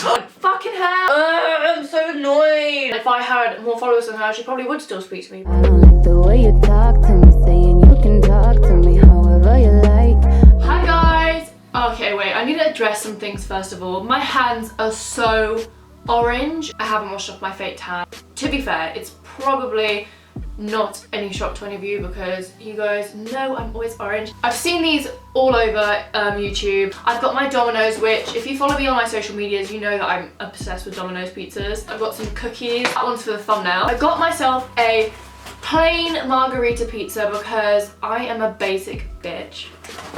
Fucking hell! I'm so annoyed. If I had more followers than her, she probably would still speak to me. I don't like the way you talk to me, saying you can talk to me however you like. Hi guys! Okay, wait, I need to address some things first of all. My hands are so orange. I haven't washed off my fake tan. To be fair, it's probably not any shock to any of you because you guys know I'm always orange. I've seen these all over YouTube. I've got my Domino's, which if you follow me on my social medias, you know that I'm obsessed with Domino's pizzas. I've got some cookies. That one's for the thumbnail. I got myself a plain margarita pizza because I am a basic bitch.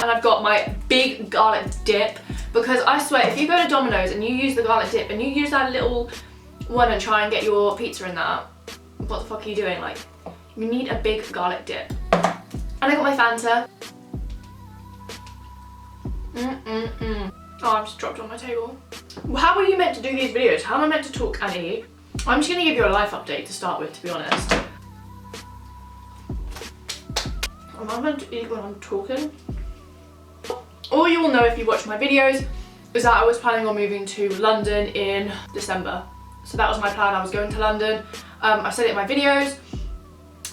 And I've got my big garlic dip because I swear if you go to Domino's and you use the garlic dip and you use that little one and try and get your pizza in that, what the fuck are you doing? Like, you need a big garlic dip. And I got my Fanta. Oh, I've just dropped on my table. How are you meant to do these videos? How am I meant to talk and eat? I'm just gonna give you a life update to start with, to be honest. Am I meant to eat when I'm talking? All you will know if you watch my videos is that I was planning on moving to London in December. So that was my plan, I was going to London. I said it in my videos.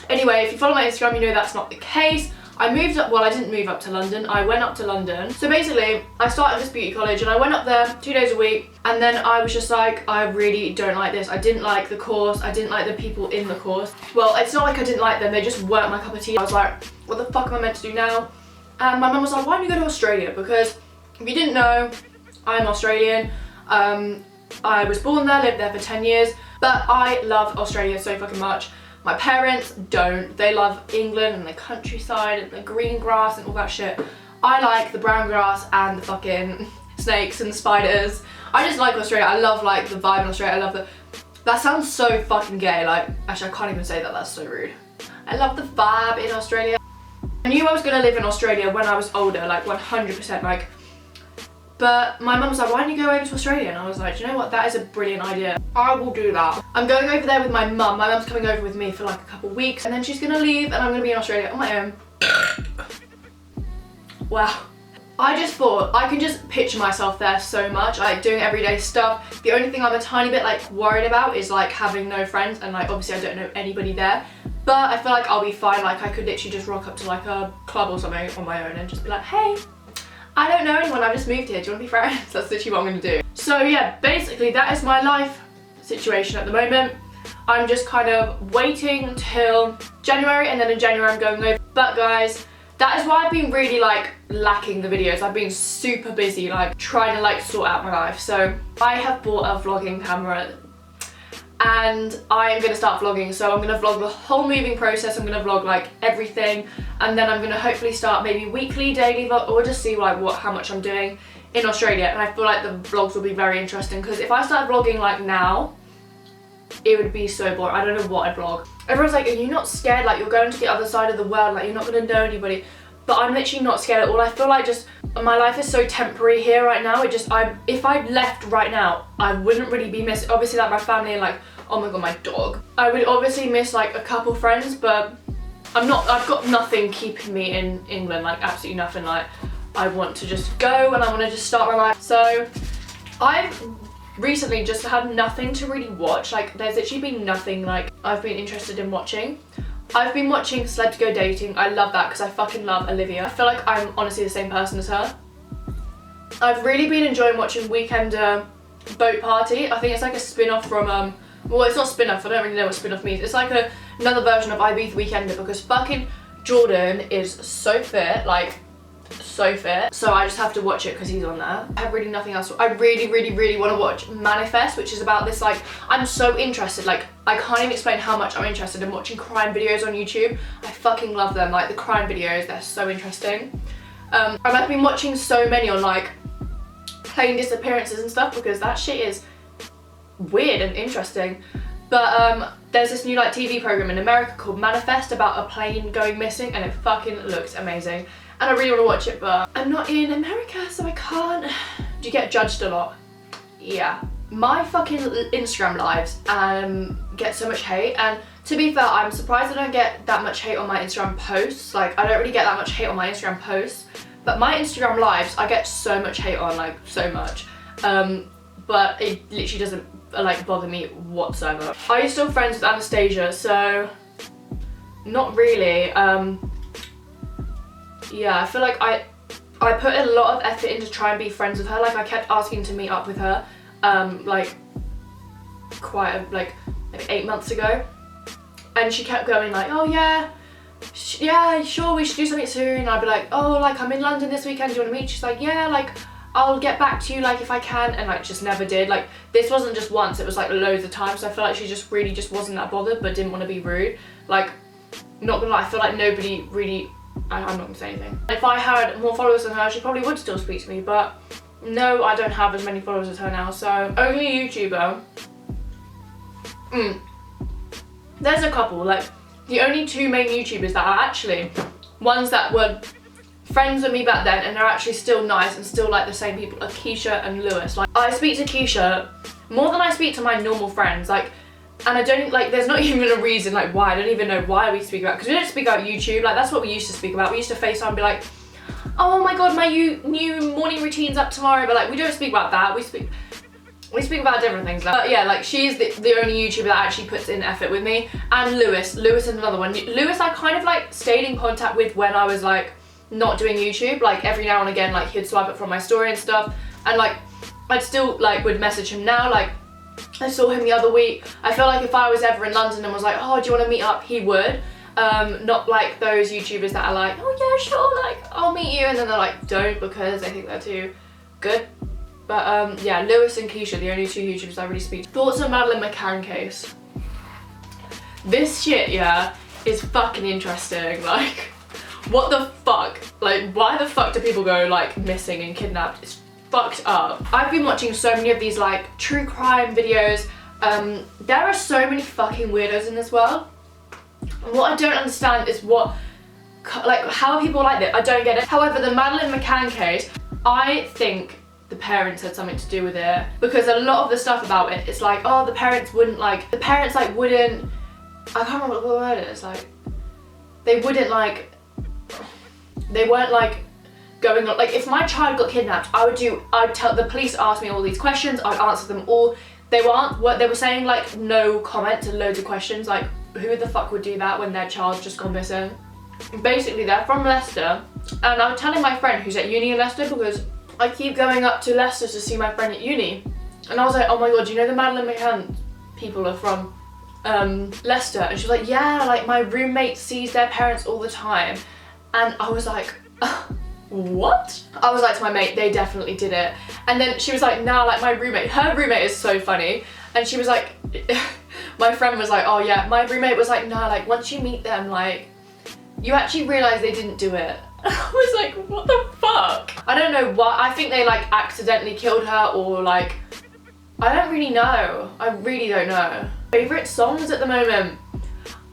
Anyway, if you follow my Instagram, you know that's not the case. I moved up, well I didn't move up to London, I went up to London. So basically, I started this beauty college and I went up there 2 days a week and then I was just like, I really don't like this. I didn't like the course, I didn't like the people in the course. Well, it's not like I didn't like them, they just weren't my cup of tea. I was like, what the fuck am I meant to do now? And my mum was like, why don't you go to Australia? Because if you didn't know, I'm Australian. I was born there, lived there for 10 years, but I love Australia so fucking much. My parents don't. They love England and the countryside and the green grass and all that shit. I like the brown grass and the fucking snakes and the spiders. I just like Australia. I love like the vibe in Australia. I love the... That sounds so fucking gay. Like, actually I can't even say that, that's so rude. I love the vibe in Australia. I knew I was gonna live in Australia when I was older, like 100%, like. But my mum was like, why don't you go over to Australia? And I was like, do you know what, that is a brilliant idea. I will do that. I'm going over there with my mum. My mum's coming over with me for like a couple weeks and then she's gonna leave and I'm gonna be in Australia on my own. Wow. I just thought, I can just picture myself there so much, like doing everyday stuff. The only thing I'm a tiny bit like worried about is like having no friends and like obviously I don't know anybody there. But I feel like I'll be fine, like I could literally just rock up to like a club or something on my own and just be like, hey, I don't know anyone, I've just moved here, do you want to be friends? That's literally what I'm going to do. So yeah, basically that is my life situation at the moment. I'm just kind of waiting until January and then in January I'm going over. But guys, that is why I've been really like lacking the videos. I've been super busy like trying to like sort out my life. So I have bought a vlogging camera and I am going to start vlogging. So I'm going to vlog the whole moving process. I'm going to vlog like everything and then I'm going to hopefully start maybe weekly, daily vlog or just see like how much I'm doing in Australia. And I feel like the vlogs will be very interesting because if I start vlogging like now, it would be so boring. I don't know what I'd vlog. Everyone's like, are you not scared? Like you're going to the other side of the world, like you're not going to know anybody. But I'm literally not scared at all. I feel like just my life is so temporary here right now. It just, if I left right now, I wouldn't really be missing, obviously like my family and like, oh my god, my dog. I would obviously miss like a couple friends, but I've got nothing keeping me in England, like absolutely nothing. Like I want to just go and I want to just start my life. So I've recently just had nothing to really watch. Like there's actually been nothing like I've been interested in watching. I've been watching Celeb to Go Dating. I love that because I fucking love Olivia. I feel like I'm honestly the same person as her. I've really been enjoying watching Weekender Boat Party. I think it's like a spin-off from, well it's not spin-off, I don't really know what spin-off means. It's like another version of Ibiza Weekender because fucking Jordan is so fit, like so fit. So I just have to watch it because he's on there. I have really nothing else. I really want to watch Manifest, which is about this like, I'm so interested, like I can't even explain how much I'm interested in watching crime videos on YouTube. I fucking love them, like the crime videos, they're so interesting. I've been watching so many on like plane disappearances and stuff because that shit is weird and interesting. But there's this new like TV program in America called Manifest about a plane going missing and it fucking looks amazing. And I really want to watch it, but I'm not in America, so I can't. Do you get judged a lot? Yeah. My fucking Instagram lives get so much hate, and to be fair, I'm surprised I don't get that much hate on my Instagram posts. Like, I don't really get that much hate on my Instagram posts, but my Instagram lives, I get so much hate on, like, so much. but it literally doesn't like bother me whatsoever. Are you still friends with Anastasia? So not really. Yeah, I feel like I put a lot of effort into trying to be friends with her. Like I kept asking to meet up with her like like 8 months ago, and she kept going like, oh yeah, yeah, sure, we should do something soon. And I'd be like, oh, like I'm in London this weekend, do you want to meet? She's like, yeah, like I'll get back to you like if I can, and like just never did. Like this wasn't just once, it was like loads of times. So I feel like she just really just wasn't that bothered, but didn't want to be rude. Like, not gonna lie, I feel like nobody really, I'm not gonna say anything. If I had more followers than her, she probably would still speak to me, but no, I don't have as many followers as her now. So only YouTuber. There's a couple, like the only 2 main YouTubers that are actually ones that were friends with me back then and they're actually still nice and still like the same people are Keisha and Lewis. Like I speak to Keisha more than I speak to my normal friends, like, and I don't like, there's not even a reason like why. I don't even know why we speak about, because we don't speak about YouTube. Like that's what we used to speak about. We used to FaceTime and be like, oh my god, my new morning routine's up tomorrow, but like we don't speak about that. We speak about different things. But yeah, like she's the only YouTuber that actually puts in effort with me. And Lewis is another one. Lewis I kind of like stayed in contact with when I was like not doing YouTube. Like every now and again, like he'd swipe it from my story and stuff, and like I'd still like would message him now. Like I saw him the other week. I feel like if I was ever in London and was like, oh, do you want to meet up, he would. Not like those YouTubers that are like, oh yeah, sure, like I'll meet you, and then they're like, don't, because they think they're too good. But yeah, Lewis and Keisha, the only 2 YouTubers I really speak to. Thoughts on Madeleine McCann case? This shit, yeah, is fucking interesting. Like, what the fuck? Like, why the fuck do people go like missing and kidnapped? It's fucked up. I've been watching so many of these like true crime videos. There are so many fucking weirdos in this world. And what I don't understand is how are people like this? I don't get it. However, the Madeleine McCann case, I think the parents had something to do with it, because a lot of the stuff about it, it's like, oh, the parents wouldn't, I can't remember what the word is, like, they weren't like going on, like if my child got kidnapped, I'd tell, the police asked me all these questions, I'd answer them all. They were saying like no comment to loads of questions, like who the fuck would do that when their child's just gone missing? Basically they're from Leicester, and I was telling my friend who's at uni in Leicester, because I keep going up to Leicester to see my friend at uni, and I was like, oh my god, you know the Madeleine McCann people are from Leicester? And she was like, yeah, like my roommate sees their parents all the time. And I was like, what? I was like to my mate, they definitely did it. And then she was like, nah, like her roommate is so funny. And she was like, my friend was like, oh yeah, my roommate was like, nah, like once you meet them, like you actually realise they didn't do it. I was like, what the fuck? I don't know why. I think they like accidentally killed her, or like, I don't really know. I really don't know. Favourite songs at the moment?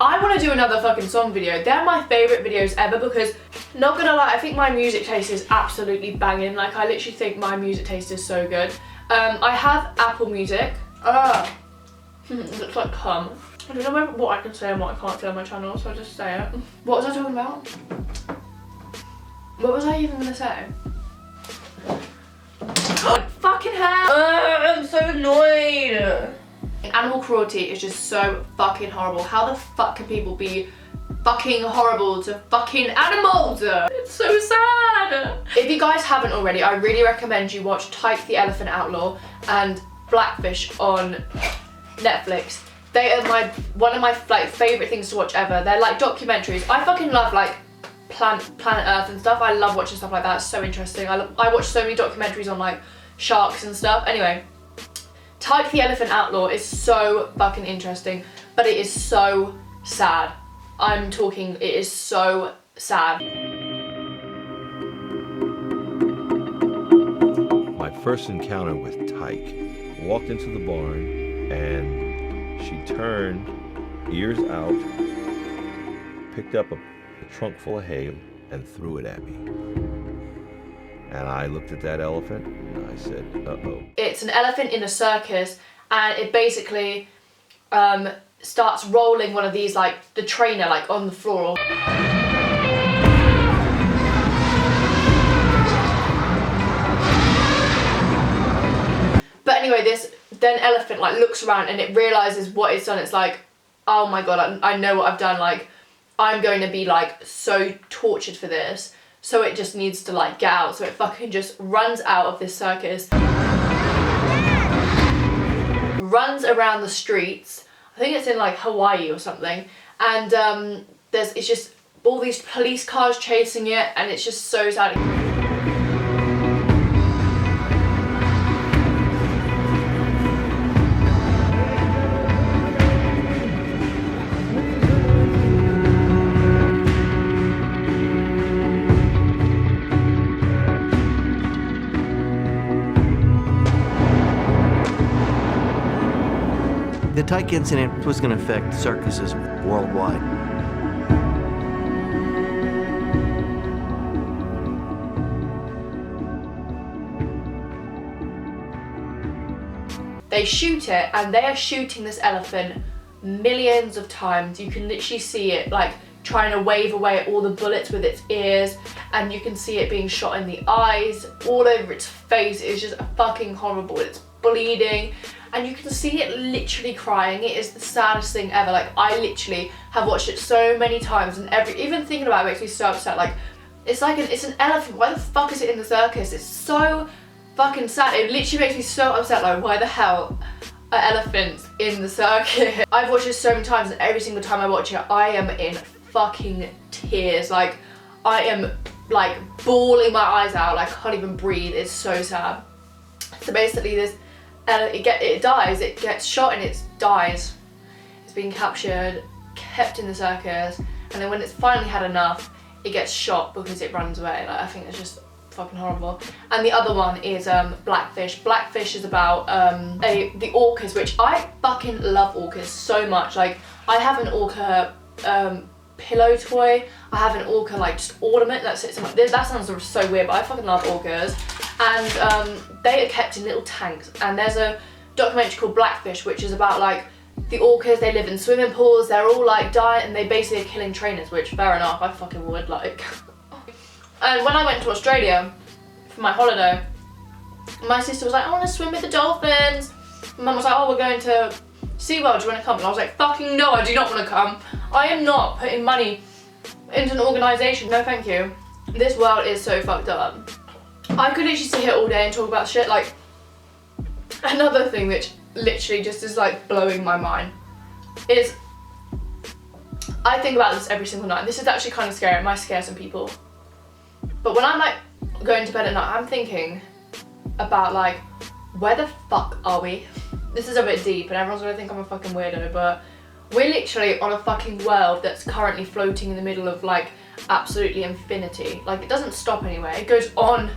I want to do another fucking song video. They're my favourite videos ever, because, not gonna lie, I think my music taste is absolutely banging. Like I literally think my music taste is so good. I have Apple Music. It looks like cum. I don't know what I can say and what I can't say on my channel, so I'll just say it. What was I talking about? What was I even gonna say? Fucking hell! I'm so annoyed! Animal cruelty is just so fucking horrible. How the fuck can people be fucking horrible to fucking animals? It's so sad! If you guys haven't already, I really recommend you watch Tyke the Elephant Outlaw and Blackfish on Netflix. They are one of my like favourite things to watch ever. They're like documentaries. I fucking love like Planet Earth and stuff. I love watching stuff like that. It's so interesting. I watch so many documentaries on like sharks and stuff. Anyway, Tyke the Elephant Outlaw is so fucking interesting, but it is so sad. I'm talking, it is so sad. My first encounter with Tyke, walked into the barn and she turned, ears out, picked up a trunk full of hay and threw it at me. And I looked at that elephant and I said, uh-oh. It's an elephant in a circus, and it basically starts rolling one of these, like the trainer, like on the floor. But anyway, this then elephant like looks around and it realizes what it's done. It's like, oh my god, I know what I've done. Like, I'm going to be like so tortured for this. So it just needs to like get out. So it fucking just runs out of this circus, runs around the streets. I think it's in like Hawaii or something. And it's just all these police cars chasing it, and it's just so sad. The Tyke incident was going to affect circuses worldwide. They shoot it, and they are shooting this elephant millions of times. You can literally see it like trying to wave away all the bullets with its ears, and you can see it being shot in the eyes, all over its face. It's just fucking horrible. It's bleeding, and you can see it literally crying. It is the saddest thing ever. Like, I literally have watched it so many times, and even thinking about it makes me so upset. Like, it's an elephant. Why the fuck is it in the circus? It's so fucking sad. It literally makes me so upset. Like, why the hell are elephants in the circus? I've watched it so many times, and every single time I watch it, I am in fucking tears. Like, I am like bawling my eyes out. Like, I can't even breathe. It's so sad. So basically, it dies. It gets shot and it dies. It's being captured, kept in the circus, and then when it's finally had enough, it gets shot because it runs away. Like, I think it's just fucking horrible. And the other one is Blackfish. Blackfish is about the orcas, which I fucking love orcas so much. Like, I have an orca pillow toy. I have an orca like just ornament that sits in my, that sounds so weird, but I fucking love orcas. And they are kept in little tanks, and there's a documentary called Blackfish, which is about like the orcas. They live in swimming pools, they're all like dying, and they basically are killing trainers, which fair enough, I fucking would like. And when I went to Australia for my holiday, my sister was like, I want to swim with the dolphins. Mum was like, oh, we're going to SeaWorld, do you want to come? And I was like, fucking no, I do not want to come. I am not putting money into an organisation, no thank you. This world is so fucked up. I could literally sit here all day and talk about shit. Like, another thing which literally just is like blowing my mind is, I think about this every single night. This is actually kind of scary, it might scare some people. But when I'm like going to bed at night, I'm thinking about like, where the fuck are we? This is a bit deep and everyone's gonna think I'm a fucking weirdo, but we're literally on a fucking world that's currently floating in the middle of like absolutely infinity. Like, it doesn't stop anywhere, it goes on.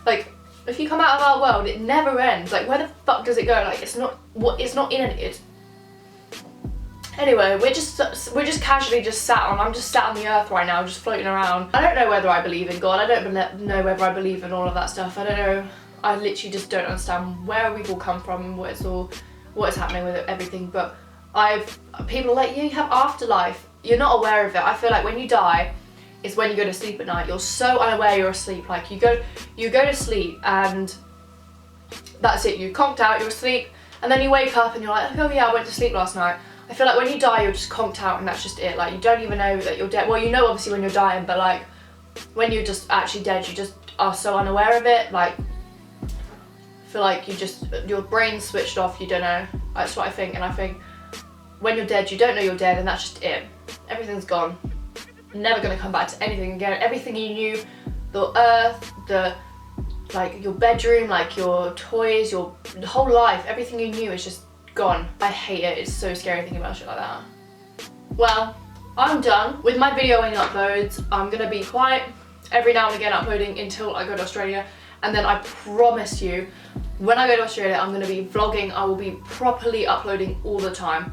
Like, if you come out of our world, it never ends. Like, where the fuck does it go? Like, it's not in it. Anyway, we're just casually just sat on, I'm just sat on the earth right now, just floating around. I don't know whether I believe in God, I don't know whether I believe in all of that stuff, I don't know. I literally just don't understand where we've all come from and what is happening with everything. But people are like, yeah, you have afterlife. You're not aware of it. I feel like when you die, it's when you go to sleep at night. You're so unaware you're asleep. Like, you go to sleep and that's it. You're conked out, you're asleep, and then you wake up and you're like, oh yeah, I went to sleep last night. I feel like when you die, you're just conked out and that's just it. Like, you don't even know that you're dead. Well, you know obviously when you're dying, but like when you're just actually dead, you just are so unaware of it. Like, I feel like your brain's switched off, you don't know. That's what I think. And I think when you're dead, you don't know you're dead, and that's just it. Everything's gone. Never gonna come back to anything again. Everything you knew, the earth, like your bedroom, like your toys, your whole life, everything you knew is just gone. I hate it. It's so scary thinking about shit like that. Well, I'm done with my videoing uploads. I'm gonna be quiet every now and again uploading until I go to Australia, and then I promise you, when I go to Australia, I'm gonna be vlogging. I will be properly uploading all the time,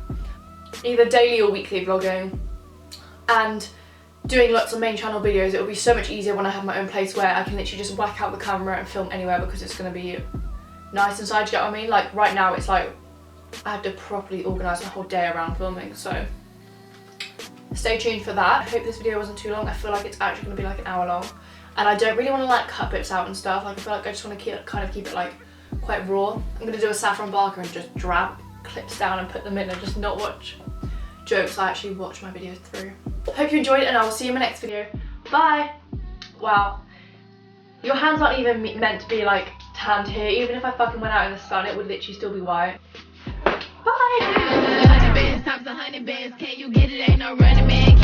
either daily or weekly vlogging, and doing lots of main channel videos. It will be so much easier when I have my own place where I can literally just whack out the camera and film anywhere, because it's going to be nice inside, do you get what I mean? Like, right now it's like I have to properly organise my whole day around filming, so stay tuned for that. I hope this video wasn't too long. I feel like it's actually going to be like an hour long, and I don't really want to like cut bits out and stuff. Like, I feel like I just want to keep it like quite raw. I'm gonna do a saffron barker and just drab clips down and put them in and just not watch jokes. I actually watch my videos through. Hope you enjoyed it, and I will see you in my next video. Bye. Wow. Your hands aren't even meant to be like tanned here. Even if I fucking went out in the sun, it would literally still be white. Bye. 100 bands times 100 bands. Can you get it? Ain't no running man.